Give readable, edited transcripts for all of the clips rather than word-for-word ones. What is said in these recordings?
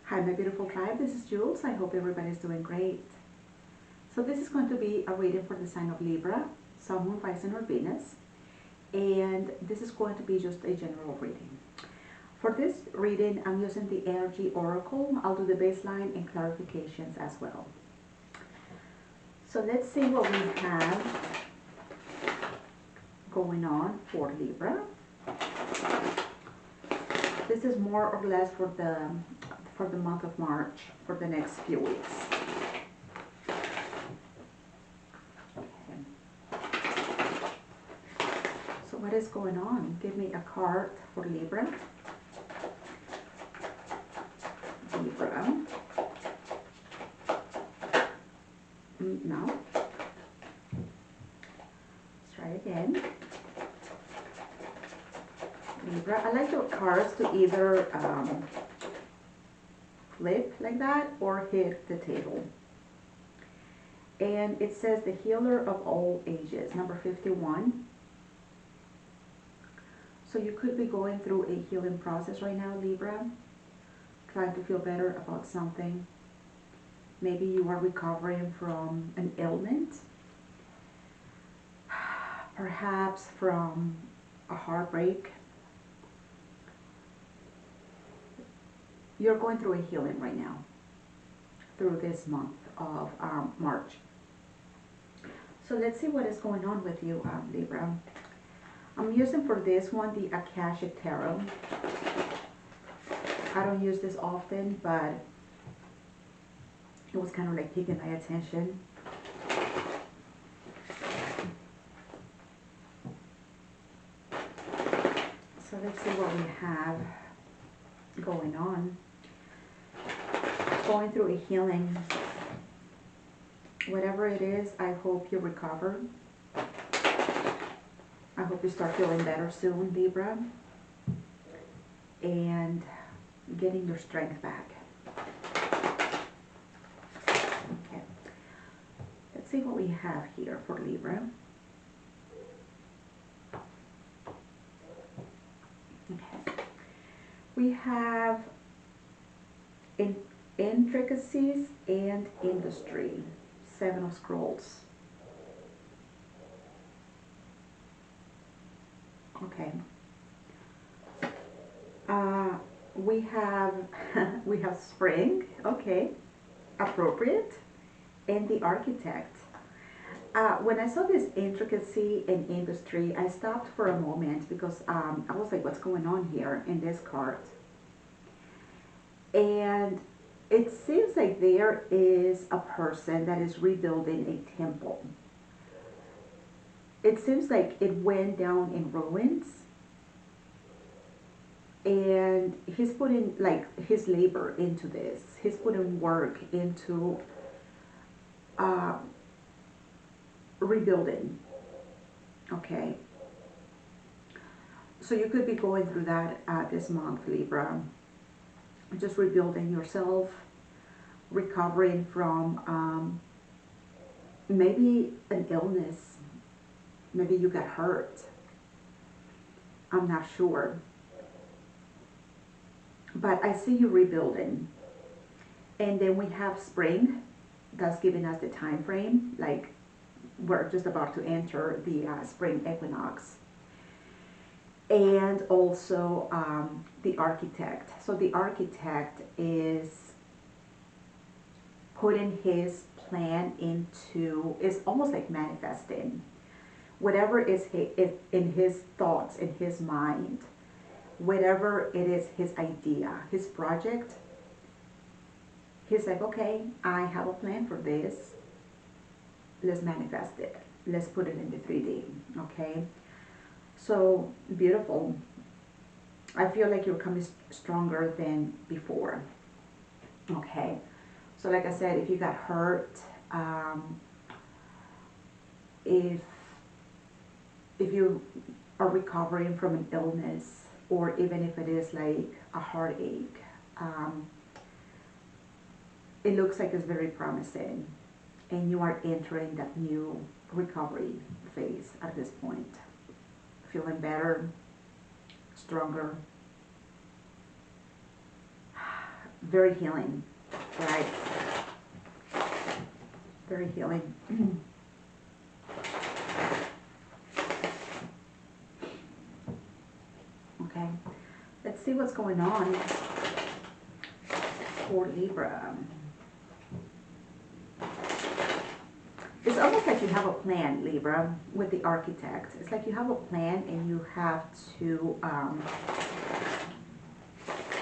Hi, my beautiful tribe. This is Jules. I hope everybody's doing great. So this is going to be a reading for the sign of Libra, Sun, Moon, Rising, or Venus. And this is going to be just a general reading. For this reading, I'm using the Energy Oracle. I'll do the baseline and clarifications as well. So let's see what we have going on for Libra. This is more or less for the month of March, for the next few weeks. Okay. So what is going on? Give me a card for Libra. Libra. No. Let's try again. Libra. I like the cards to either flip like that or hit the table. And it says the healer of all ages, number 51. So you could be going through a healing process right now, Libra, trying to feel better about something. Maybe you are recovering from an ailment, perhaps from a heartbreak. You're going through a healing right now, through this month of March. So let's see what is going on with you, Libra. I'm using for this one the Akashic Tarot. I don't use this often, but it was kind of like piquing my attention. So let's see what we have going on. Going through a healing. Whatever it is, I hope you recover. I hope you start feeling better soon, Libra. And getting your strength back. Okay. Let's see what we have here for Libra. Okay. We have intricacies and industry. 7 of Scrolls. Okay. We have we have spring. Okay, appropriate, and the architect. When I saw this intricacy and industry, I stopped for a moment because I was like, what's going on here in this card? And it seems like there is a person that is rebuilding a temple. It seems like it went down in ruins. And he's putting like his labor into this. He's putting work into rebuilding. Okay. So you could be going through that this month, Libra. Just rebuilding yourself, recovering from maybe an illness. Maybe you got hurt. I'm not sure. But I see you rebuilding. And then we have spring. That's giving us the time frame. Like we're just about to enter the spring equinox. And also the architect. So the architect is putting his plan into, it's almost like manifesting. Whatever is in his thoughts, in his mind, whatever it is, his idea, his project, he's like, okay, I have a plan for this. Let's manifest it. Let's put it into 3D, okay? So, beautiful. I feel like you're coming stronger than before, okay? So, like I said, if you got hurt, if you are recovering from an illness, or even if it is like a heartache, it looks like it's very promising, and you are entering that new recovery phase at this point. Feeling better, stronger. very healing, right? Very healing. Okay, let's see what's going on for Libra. It's almost like you have a plan, Libra, with the architect. It's like you have a plan and you have to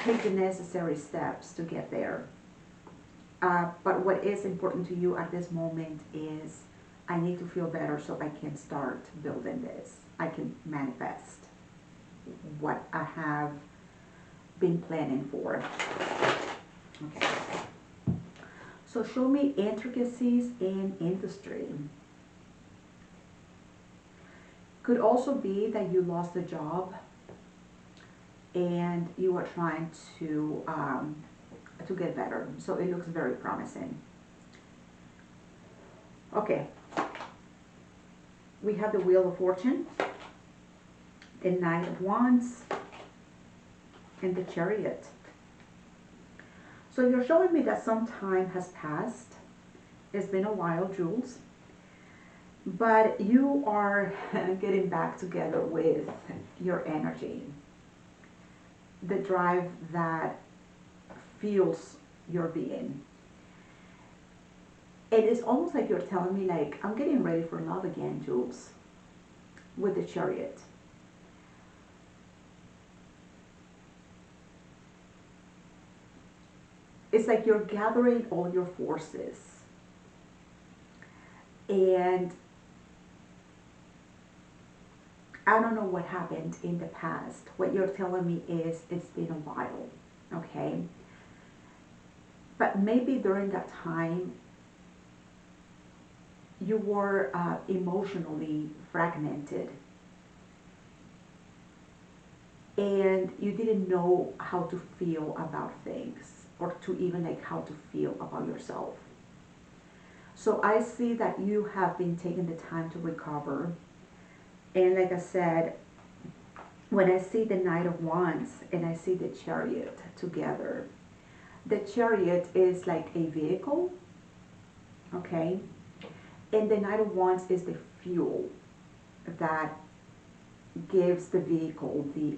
take the necessary steps to get there. But what is important to you at this moment is, I need to feel better so I can start building this. I can manifest what I have been planning for. Okay. So show me intricacies in industry. Could also be that you lost a job and you are trying to get better. So it looks very promising. Okay. We have the Wheel of Fortune, the Knight of Wands, and the Chariot. So you're showing me that some time has passed. It's been a while, Jules. But you are getting back together with your energy. The drive that fuels your being. It is almost like you're telling me, like, I'm getting ready for love again, Jules, with the Chariot. It's like you're gathering all your forces. And I don't know what happened in the past. What you're telling me is it's been a while, okay? But maybe during that time, you were emotionally fragmented. And you didn't know how to feel about things, or to even like how to feel about yourself. So I see that you have been taking the time to recover. And like I said, when I see the Knight of Wands and I see the Chariot together, the Chariot is like a vehicle, okay? And the Knight of Wands is the fuel that gives the vehicle the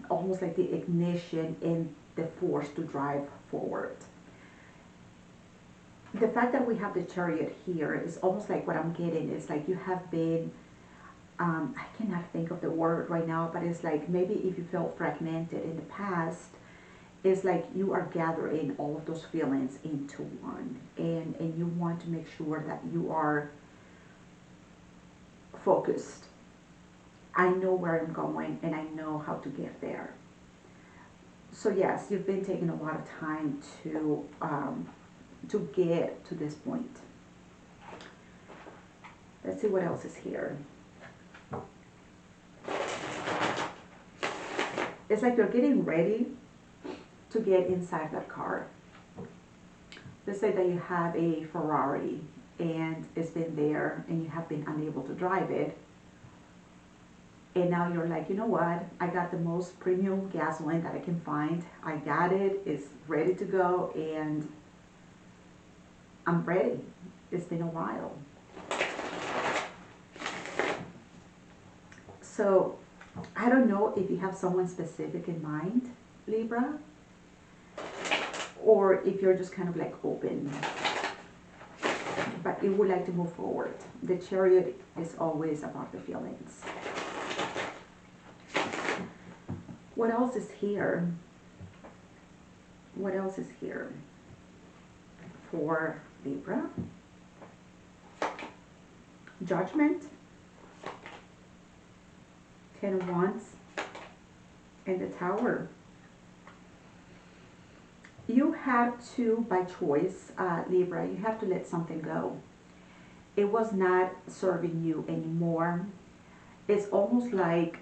almost like the ignition and the force to drive forward. The fact that we have the Chariot here is almost like what I'm getting is like you have been, I cannot think of the word right now, but it's like maybe if you felt fragmented in the past, it's like you are gathering all of those feelings into one, and you want to make sure that you are focused. I know where I'm going and I know how to get there. So yes, you've been taking a lot of time to get to this point. Let's see what else is here. It's like you're getting ready to get inside that car. Let's say that you have a Ferrari and it's been there and you have been unable to drive it. And now you're like, you know what? I got the most premium gasoline that I can find. I got it. It's ready to go and I'm ready. It's been a while. So I don't know if you have someone specific in mind, Libra, or if you're just kind of like open, but you would like to move forward. The Chariot is always about the feelings. What else is here? What else is here for Libra? Judgment, 10 of Wands, and the Tower. You have to, by choice, Libra, you have to let something go. It was not serving you anymore. It's almost like,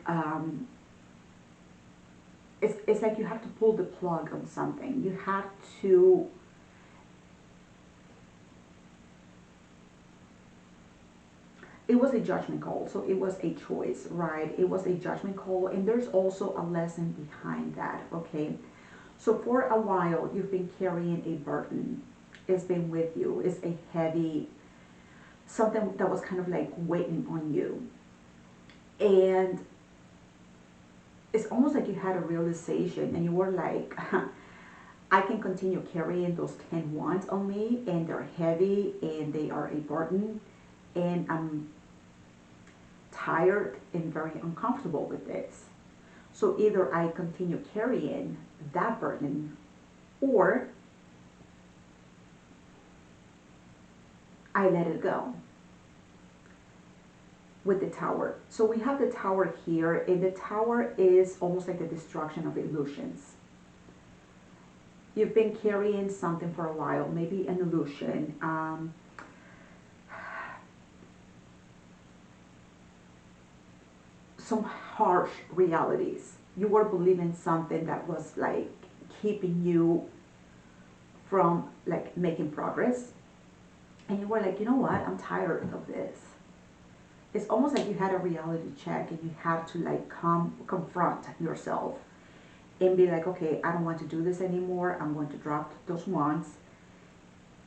it's like you have to pull the plug on something. You have to it was a judgment call. So it was a choice, right? It was a judgment call, and there's also a lesson behind that, okay? So for a while, you've been carrying a burden. It's been with you. It's a heavy, something that was kind of like waiting on you. And it's almost like you had a realization and you were like, I can continue carrying those 10 wands on me, and they're heavy and they are a burden, and I'm tired and very uncomfortable with this. So either I continue carrying that burden, or I let it go. With the Tower. So we have the Tower here, and the Tower is almost like the destruction of illusions. You've been carrying something for a while, maybe an illusion, some harsh realities. You were believing something that was like keeping you from like making progress, and you were like, you know what, I'm tired of this. It's almost like you had a reality check, and you had to like confront yourself and be like, okay, I don't want to do this anymore. I'm going to drop those wants,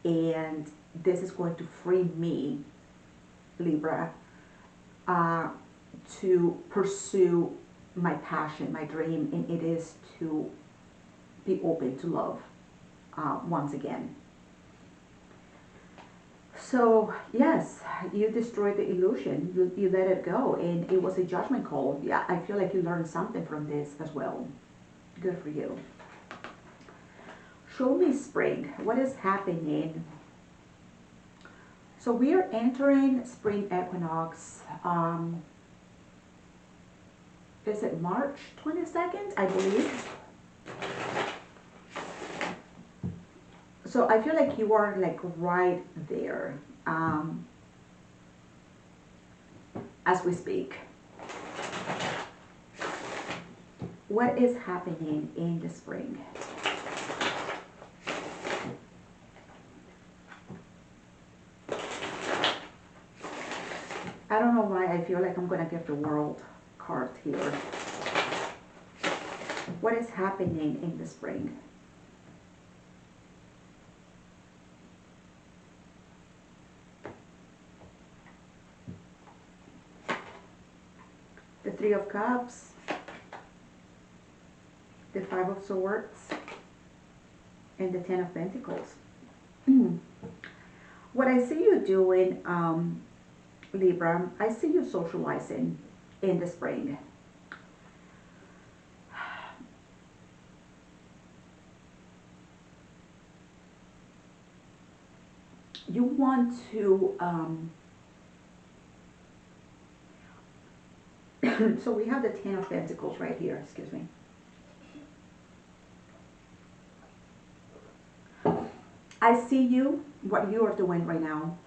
and this is going to free me, Libra, to pursue my passion, my dream, and it is to be open to love once again. So yes, you destroyed the illusion. You let it go, and it was a judgment call. Yeah, I feel like you learned something from this as well. Good for you. Show me spring. What is happening? So we are entering spring equinox. Is it March 22nd? I believe. So I feel like you are like right there as we speak. What is happening in the spring? I don't know why I feel like I'm going to get the World card here. What is happening in the spring? The Three of Cups, the Five of Swords, and the Ten of Pentacles. What I see you doing, Libra, I see you socializing in the spring. You want to, so we have the Ten of Pentacles right here, excuse me. I see you, what you are doing right now.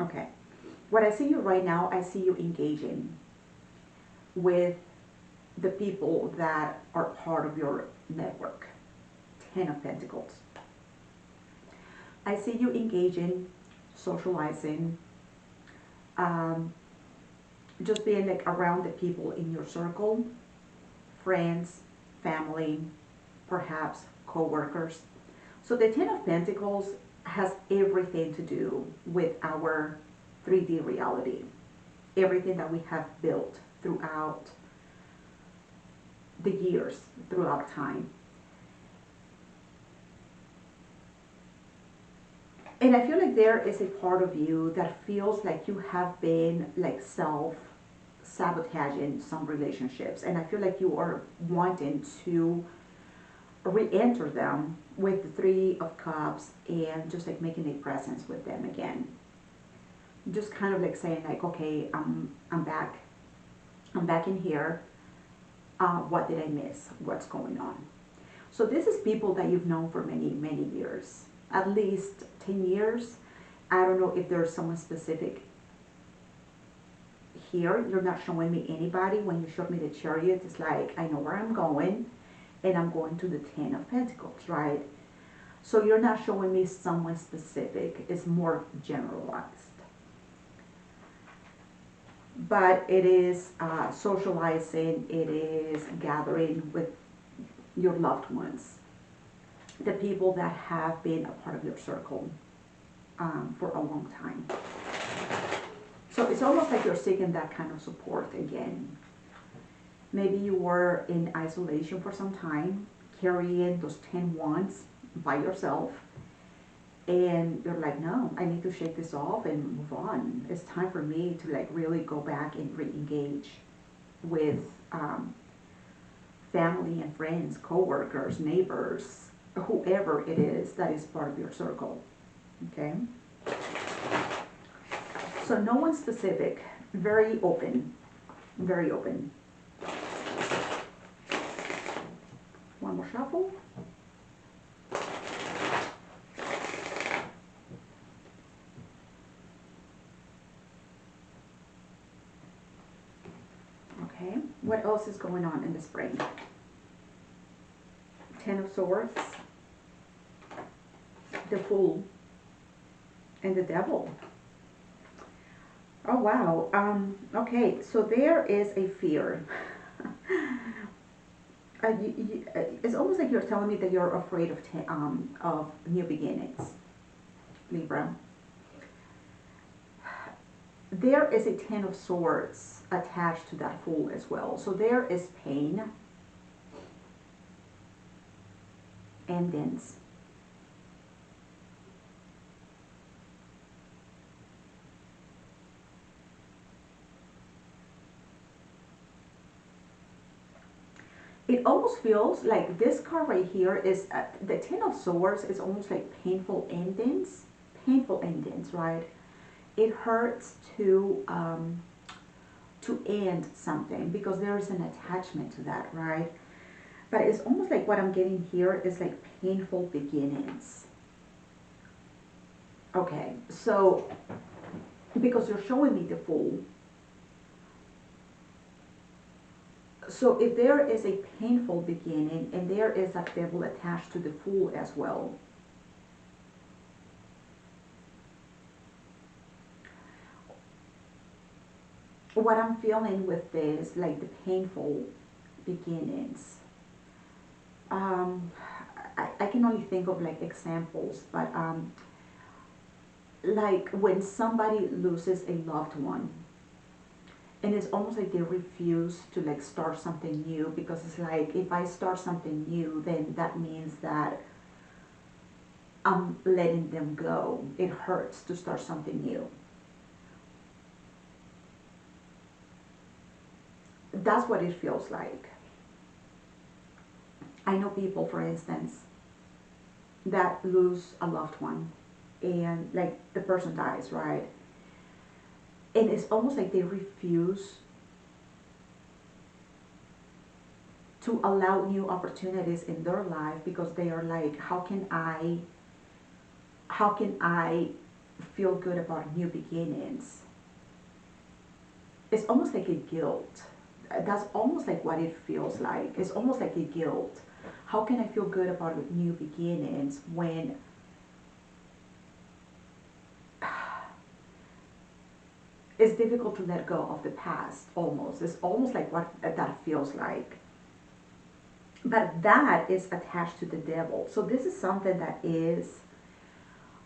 Okay. What I see you right now, I see you engaging with the people that are part of your network. Ten of Pentacles. I see you engaging, socializing, just being like around the people in your circle, friends, family, perhaps co-workers. So the Ten of Pentacles has everything to do with our 3D reality, everything that we have built throughout the years, throughout time. And I feel like there is a part of you that feels like you have been like self-sabotaging some relationships. And I feel like you are wanting to re-enter them with the Three of Cups and just like making a presence with them again. Just kind of like saying like, okay, I'm back. I'm back in here. What did I miss? What's going on? So this is people that you've known for many, many years. At least 10 years. I don't know if there's someone specific here. You're not showing me anybody. When you showed me the Chariot, it's like, I know where I'm going, and I'm going to the Ten of Pentacles, right? So you're not showing me someone specific, it's more generalized. But it is socializing, it is gathering with your loved ones, the people that have been a part of your circle for a long time. So it's almost like you're seeking that kind of support again. Maybe you were in isolation for some time, carrying those 10 wands by yourself, and you're like, no, I need to shake this off and move on. It's time for me to like really go back and re-engage with family and friends, co-workers, neighbors, whoever it is that is part of your circle. Okay? So no one specific, very open, very open. One more shuffle. Okay, what else is going on in the spring? Ten of Swords, the Fool, and the Devil. Oh wow. Okay, so there is a fear. It's almost like you're telling me that you're afraid of new beginnings, Libra. There is a Ten of Swords attached to that Fool as well. So there is pain, endings. It almost feels like this card right here is the Ten of Swords is almost like painful endings, right? It hurts to end something because there is an attachment to that, right? But it's almost like what I'm getting here is like painful beginnings. Okay, so because you're showing me the Fool. So if there is a painful beginning and there is a devil attached to the Fool as well, what I'm feeling with this, like the painful beginnings, I can only think of like examples, but like when somebody loses a loved one, and it's almost like they refuse to like start something new because it's like if I start something new, then that means that I'm letting them go. It hurts to start something new. That's what it feels like. I know people, for instance, that lose a loved one and like the person dies, right? And it's almost like they refuse to allow new opportunities in their life because they are like, how can I feel good about new beginnings? It's almost like a guilt. That's almost like what it feels like. It's almost like a guilt. How can I feel good about new beginnings when it's difficult to let go of the past almost. It's almost like what that feels like. But that is attached to the devil. So this is something that is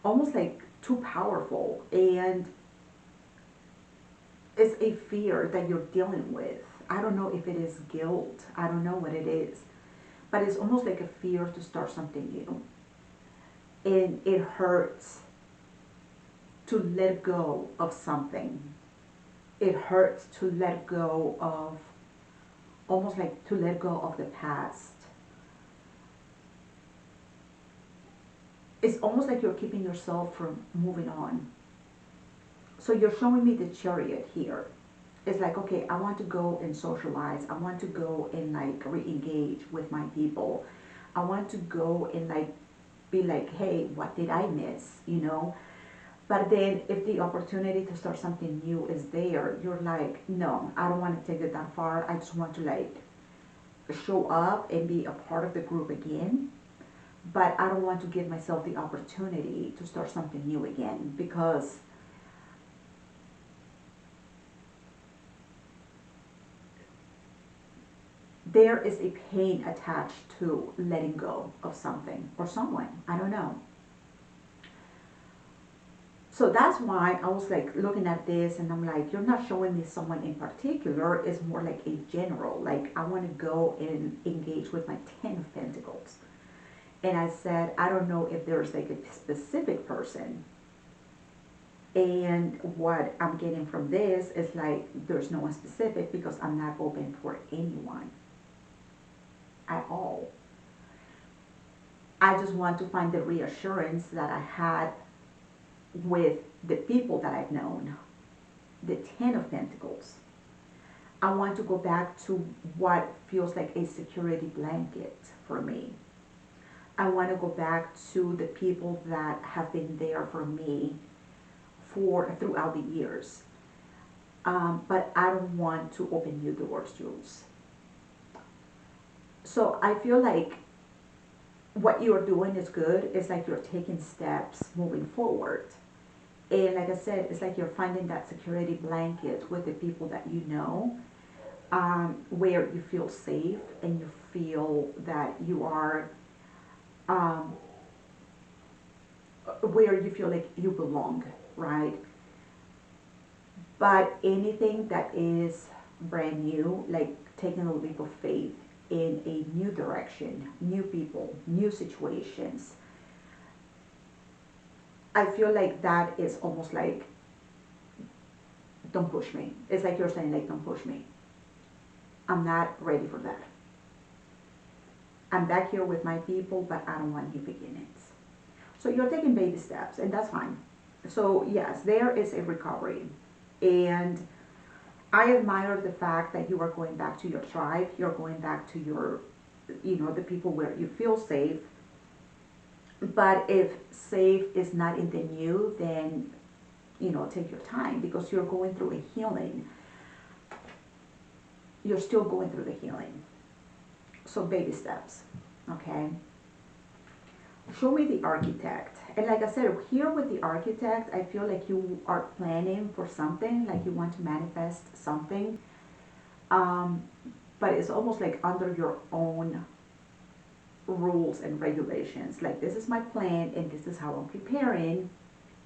almost like too powerful and it's a fear that you're dealing with. I don't know if it is guilt. I don't know what it is. But it's almost like a fear to start something new. And it hurts to let go of something. It hurts to let go of, almost like to let go of the past. It's almost like you're keeping yourself from moving on. So you're showing me the Chariot here. It's like, okay, I want to go and socialize. I want to go and like re-engage with my people. I want to go and like be like, hey, what did I miss? You know? But then if the opportunity to start something new is there, you're like, no, I don't want to take it that far. I just want to like show up and be a part of the group again. but I don't want to give myself the opportunity to start something new again, because there is a pain attached to letting go of something or someone. I don't know. So that's why I was like looking at this and I'm like, you're not showing me someone in particular. It's more like a general. Like, I want to go and engage with my 10 of Pentacles. And I said, I don't know if there's like a specific person. And what I'm getting from this is like, there's no one specific, because I'm not open for anyone at all. I just want to find the reassurance that I had with the people that I've known, the 10 of Pentacles. I want to go back to what feels like a security blanket for me. I want to go back to the people that have been there for me throughout the years. But I don't want to open new doors, Jules. So I feel like what you're doing is good. It's like you're taking steps moving forward. And like I said, it's like you're finding that security blanket with the people that you know, where you feel safe and you feel that you are, where you feel like you belong, right? But anything that is brand new, like taking a leap of faith in a new direction, new people, new situations, I feel like that is almost like, don't push me. It's like you're saying, like, don't push me. I'm not ready for that. I'm back here with my people, but I don't want new beginnings. So you're taking baby steps, and that's fine. So yes, there is a recovery. And I admire the fact that you are going back to your tribe. You're going back to your, the people where you feel safe. But if safe is not in the new, then, take your time, because you're going through a healing. You're still going through the healing. So baby steps, okay? Show me the Architect. And like I said, here with the Architect, I feel like you are planning for something, like you want to manifest something. But it's almost like under your own rules and regulations. Like, this is my plan, and this is how I'm preparing,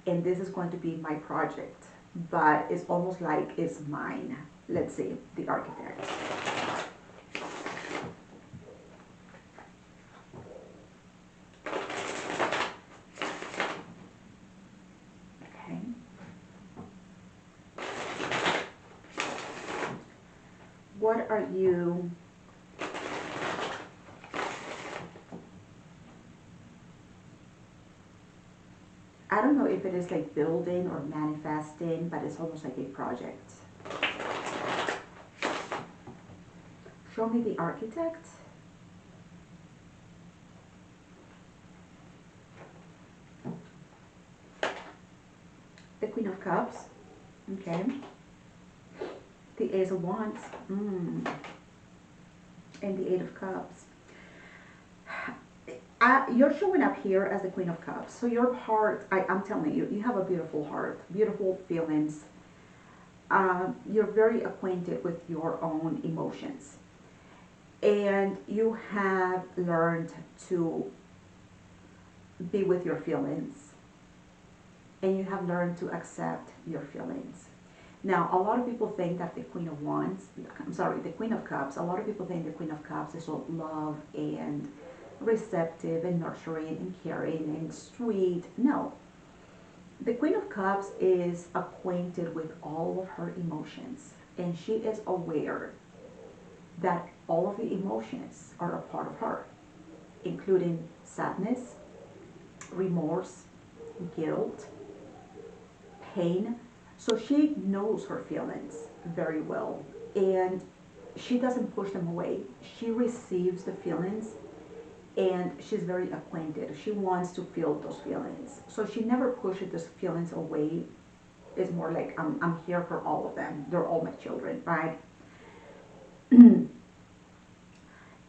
and this is going to be my project. But it's almost like it's mine. Let's see, the Architect. Okay. What are you I don't know if it is like building or manifesting, but it's almost like a project. Show me the Architect. The Queen of Cups. Okay. The Ace of Wands. And the Eight of Cups. You're showing up here as the Queen of Cups. So your heart, I'm telling you, you have a beautiful heart, beautiful feelings. You're very acquainted with your own emotions. And you have learned to be with your feelings. And you have learned to accept your feelings. Now, a lot of people think that the Queen of Cups, a lot of people think the Queen of Cups is all love and receptive and nurturing and caring and sweet. No. The Queen of Cups is acquainted with all of her emotions, and she is aware that all of the emotions are a part of her, including sadness, remorse, guilt, pain. So she knows her feelings very well, and she doesn't push them away. She receives the feelings, and she's very acquainted. She wants to feel those feelings. So she never pushes those feelings away. It's more like, I'm here for all of them. They're all my children, right?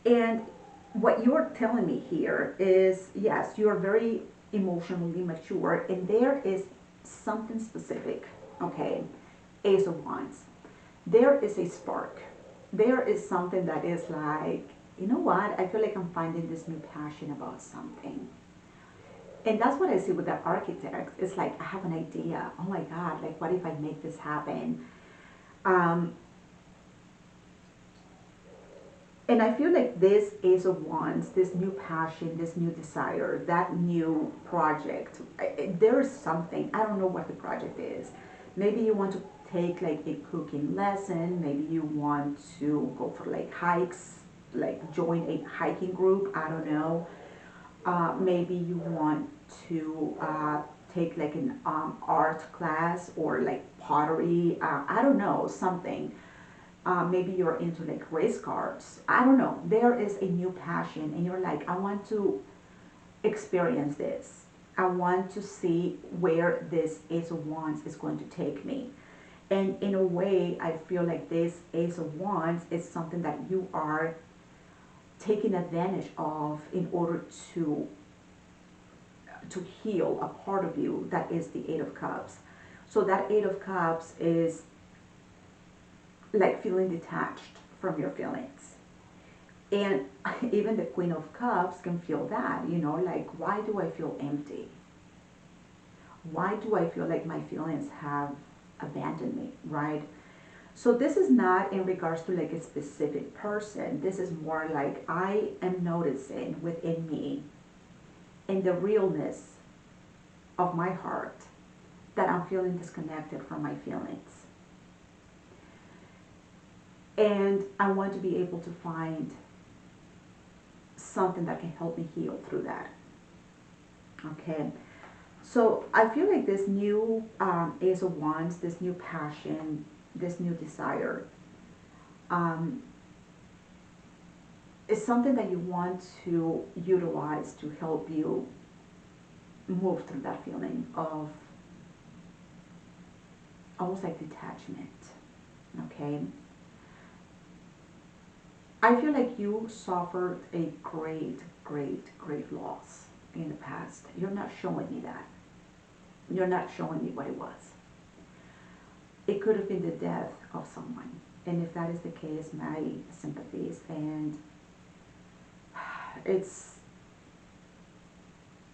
And what you're telling me here is, yes, you're very emotionally mature, and there is something specific, okay? Ace of Wands. There is a spark. There is something that is like, you know what? I feel like I'm finding this new passion about something. And that's what I see with the architect. It's like, I have an idea. Oh my God, like, what if I make this happen? Um, And I feel like this Ace of Wands, this new passion, this new desire, that new project, there is something, I don't know what the project is. Maybe you want to take like a cooking lesson, maybe you want to go for like hikes, like join a hiking group, I don't know. Maybe you want to take like an art class or like pottery, I don't know, something. Maybe you're into like race cars. I don't know. There is a new passion, and you're like, I want to experience this. I want to see where this Ace of Wands is going to take me. And in a way, I feel like this Ace of Wands is something that you are taking advantage of in order to heal a part of you that is the Eight of Cups. So that Eight of Cups is like feeling detached from your feelings. And even the Queen of Cups can feel that, you know, like, why do I feel empty? Why do I feel like my feelings have abandoned me, right? So this is not in regards to like a specific person. This is more like I am noticing within me in the realness of my heart that I'm feeling disconnected from my feelings. And I want to be able to find something that can help me heal through that. Okay. So I feel like this new Ace of Wands, this new passion, this new desire, um, is something that you want to utilize to help you move through that feeling of almost like detachment. Okay. I feel like you suffered a great, great, great loss in the past. You're not showing me that. You're not showing me what it was. It could have been the death of someone. And if that is the case, my sympathies. And it's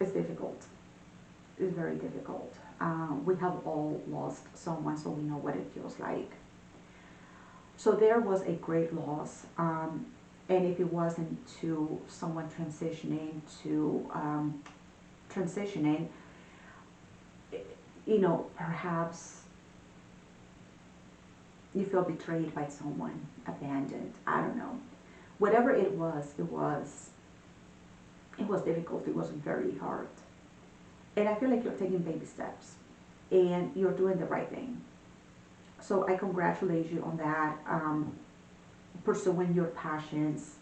difficult. It's very difficult. We have all lost someone, so we know what it feels like. So there was a great loss, and if it wasn't to someone transitioning, you know, perhaps you feel betrayed by someone, abandoned. I don't know. Whatever it was difficult. It was very hard, and I feel like you're taking baby steps, and you're doing the right thing. So I congratulate you on that. Pursuing your passions.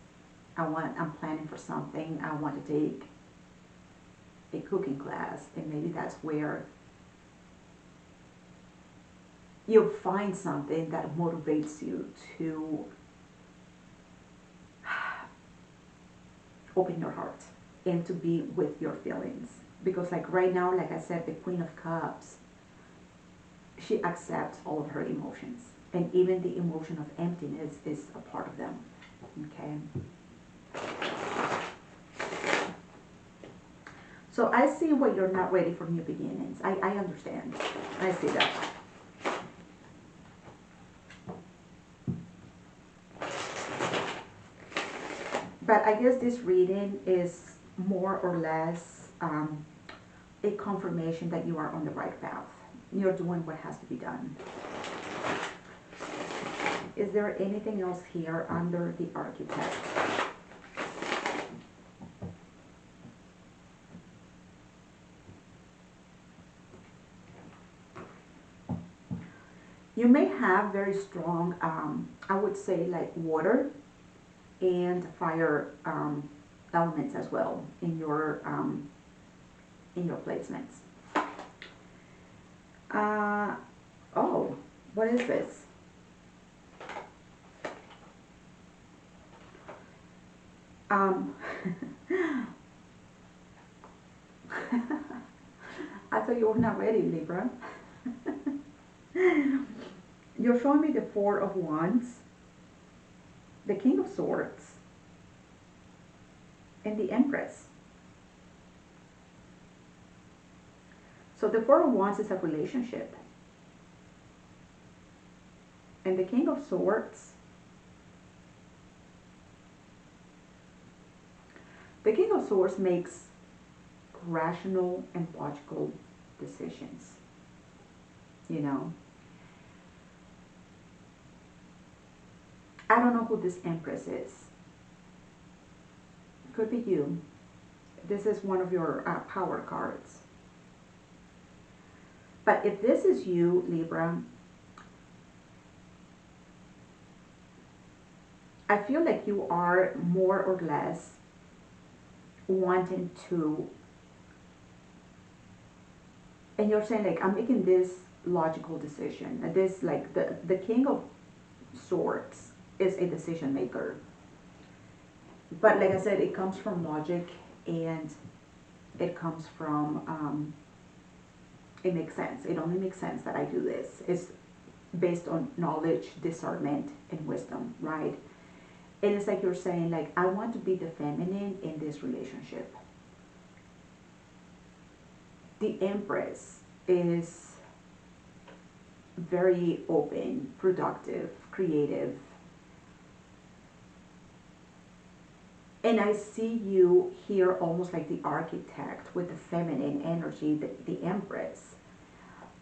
I'm planning for something. I want to take a cooking class, and maybe that's where you'll find something that motivates you to open your heart and to be with your feelings. Because like right now, like I said, the Queen of Cups, she accepts all of her emotions. And even the emotion of emptiness is a part of them. Okay. So I see why you're not ready for new beginnings. I understand. I see that. But I guess this reading is more or less a confirmation that you are on the right path. You're doing what has to be done. Is there anything else here under the architect? You may have very strong, I would say like water and fire elements as well in your placements. Oh, what is this? Um, I thought you were not ready, Libra. You're showing me the Four of Wands, the King of Swords, and the Empress. So the Four of Wands is a relationship. And the King of Swords, the King of Swords makes rational and logical decisions. You know, I don't know who this Empress is. Could be you. This is one of your power cards. But if this is you, Libra, I feel like you are more or less wanting to, and you're saying like, I'm making this logical decision. This, like, the King of Swords is a decision maker. But like I said, it comes from logic, and it comes from, it makes sense. It only makes sense that I do this. It's based on knowledge, discernment, and wisdom, right? And it's like you're saying, like, I want to be the feminine in this relationship. The Empress is very open, productive, creative. And I see you here almost like the architect with the feminine energy, the Empress.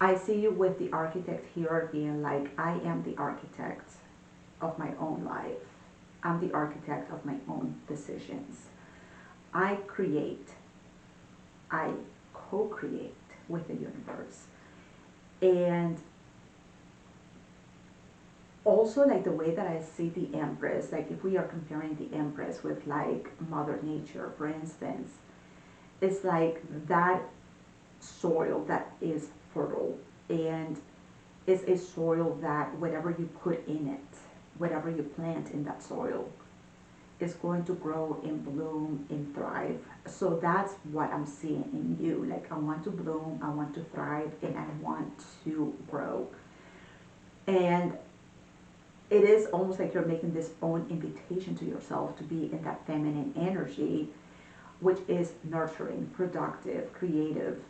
I see you with the architect here being like, I am the architect of my own life. I'm the architect of my own decisions. I create. I co-create with the universe. And also, like, the way that I see the Empress, like if we are comparing the Empress with like Mother Nature, for instance, it's like that soil that is fertile, and is a soil that whatever you put in it, whatever you plant in that soil, is going to grow and bloom and thrive. So that's what I'm seeing in you. Like, I want to bloom, I want to thrive, and I want to grow. And it is almost like you're making this own invitation to yourself to be in that feminine energy, which is nurturing, productive, creative,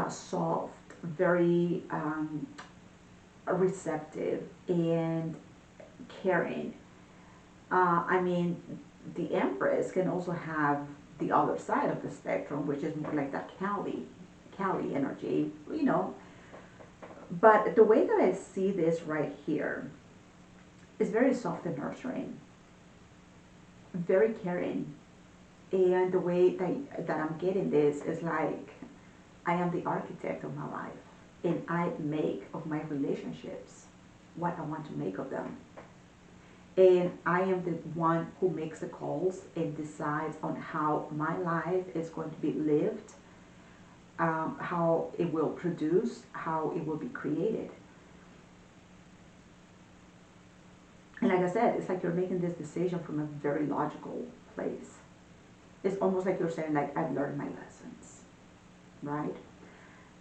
soft, very receptive, and caring. I mean, the Empress can also have the other side of the spectrum, which is more like that Cali energy, you know. But the way that I see this right here is very soft and nurturing, very caring. And the way that I'm getting this is like, I am the architect of my life, and I make of my relationships what I want to make of them. And I am the one who makes the calls and decides on how my life is going to be lived, how it will produce, how it will be created. And like I said, it's like you're making this decision from a very logical place. It's almost like you're saying, like, I've learned my lessons, right?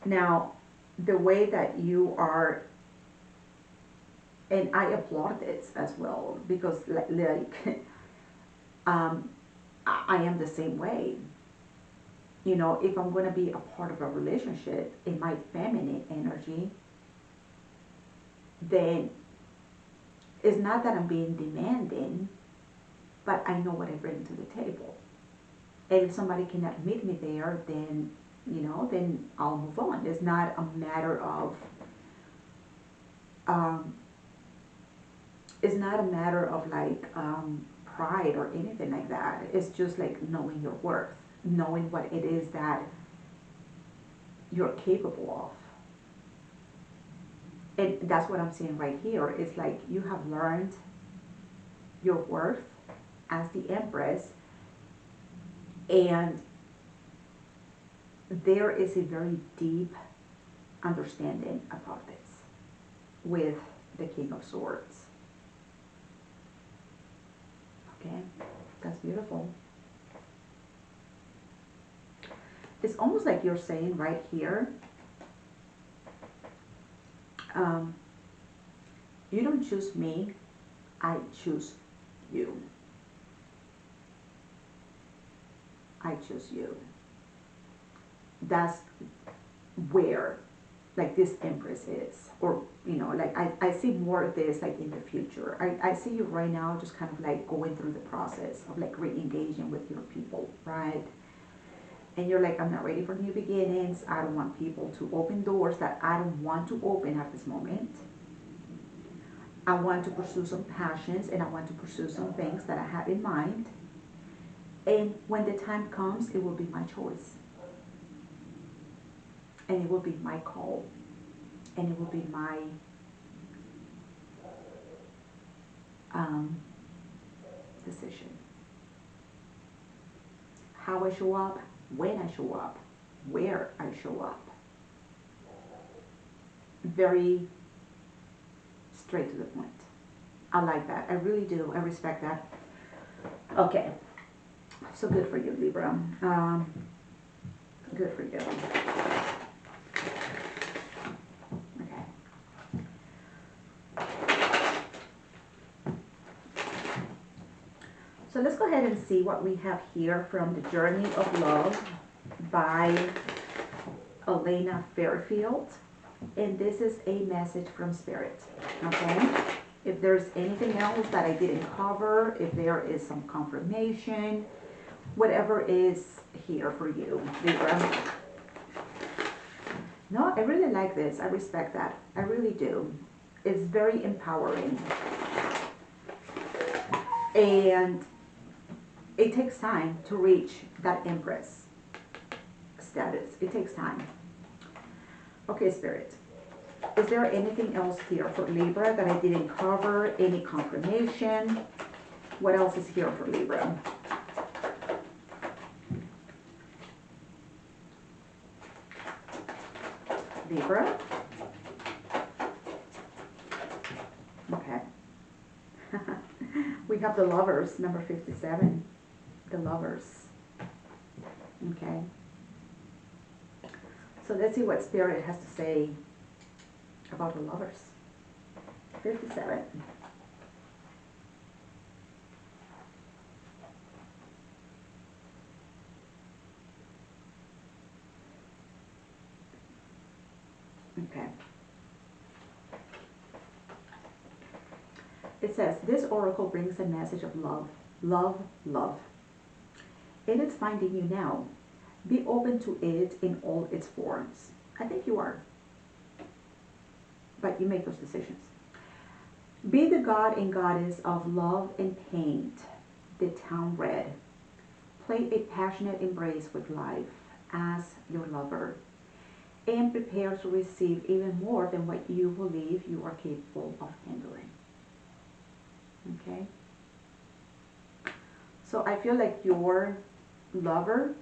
Now, the way that you are, and I applaud this as well, because like I am the same way. You know, if I'm going to be a part of a relationship in my feminine energy, then it's not that I'm being demanding, but I know what I bring to the table. And if somebody cannot meet me there, then, you know, then I'll move on. It's not a matter of, um, it's not a matter of like pride or anything like that. It's just like knowing your worth, knowing what it is that you're capable of. And that's what I'm seeing right here. It's like you have learned your worth as the Empress, and there is a very deep understanding about this with the King of Swords. Okay, that's beautiful. It's almost like you're saying right here, you don't choose me, I choose you. I choose you. That's where like this Empress is, or like I see more of this like in the future. I see you right now just kind of like going through the process of like re-engaging with your people, right? And you're like, I'm not ready for new beginnings. I don't want people to open doors that I don't want to open at this moment. I want to pursue some passions, and I want to pursue some things that I have in mind. And when the time comes, it will be my choice. And it will be my call. And it will be my decision. How I show up, when I show up, where I show up. Very straight to the point. I like that. I really do. I respect that. Okay. So good for you, Libra. Good for you. Okay. So let's go ahead and see what we have here from The Journey of Love by Elena Fairfield. And this is a message from Spirit. Okay? If there's anything else that I didn't cover, if there is some confirmation, whatever is here for you, Libra. No, I really like this. I respect that. I really do. It's very empowering. And it takes time to reach that Empress status. It takes time. Okay, Spirit. Is there anything else here for Libra that I didn't cover? Any confirmation? What else is here for Libra? Libra? Okay. We have the Lovers, number 57. The Lovers. Okay. So let's see what Spirit has to say about the Lovers. 57. Okay. It says, this oracle brings a message of love. Love, love. It is finding you now. Be open to it in all its forms. I think you are. But you make those decisions. Be the god and goddess of love and paint the town red. Play a passionate embrace with life as your lover. And prepare to receive even more than what you believe you are capable of handling. Okay? So I feel like your lover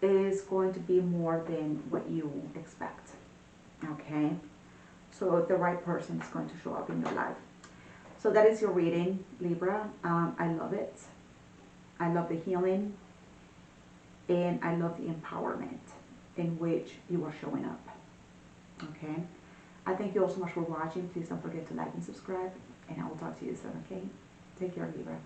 is going to be more than what you expect. Okay? So the right person is going to show up in your life. So that is your reading, Libra. I love it. I love the healing. And I love the empowerment in which you are showing up. Okay? I thank you all so much for watching. Please don't forget to like and subscribe. And I will talk to you soon, okay? Take care, Libra.